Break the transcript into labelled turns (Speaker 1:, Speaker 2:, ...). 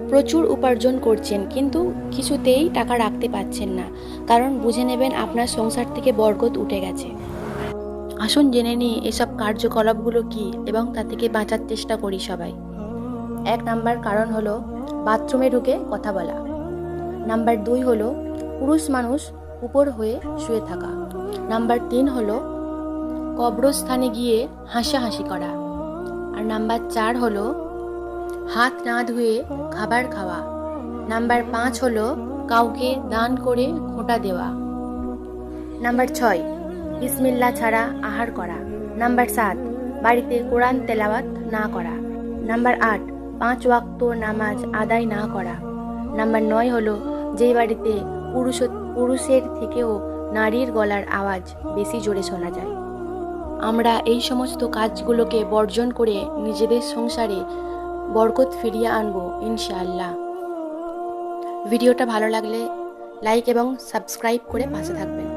Speaker 1: প্রচুর উপার্জন করছেন কিন্তু কিছুতেই টাকা রাখতে পারছেন না, কারণ বুঝে নেবেন আপনার সংসার থেকে বরকত উঠে গেছে। আসুন জেনে নিই এসব কার্যকলাপগুলো কি এবং তা থেকে বাঁচার চেষ্টা করি সবাই। 1 নাম্বার কারণ হলো বাথরুমে ঢুকে কথা বলা। নাম্বার 2 হলো পুরুষ মানুষ উপর হয়ে শুয়ে থাকা। নাম্বার 3 হলো কবরস্থানে গিয়ে হাসাহাসি করা। আর নাম্বার 4 হলো হাত না ধুয়ে খাবার খাওয়া। নাম্বার 5 হলো কাউকে দান করে খোঁটা দেওয়া। নাম্বার 6 বিসমিল্লাহ ছাড়া আহার করা। নাম্বার 7 বাড়িতে কোরআন তেলাওয়াত না করা। নাম্বার 8 5 ওয়াক্ত নামাজ আদায় না করা। নাম্বার 9 হলো যেই বাড়িতে পুরুষের থেকেও নারীর গলার আওয়াজ বেশি জোরে শোনা যায়। আমরা এই সমস্ত কাজগুলোকে বর্জন করে নিজেদের সংসারে বরকত ফিরিয়ে আনবো ইনশাআল্লাহ। ভিডিওটা ভালো লাগলে লাইক এবং সাবস্ক্রাইব করে পাশে থাকবেন।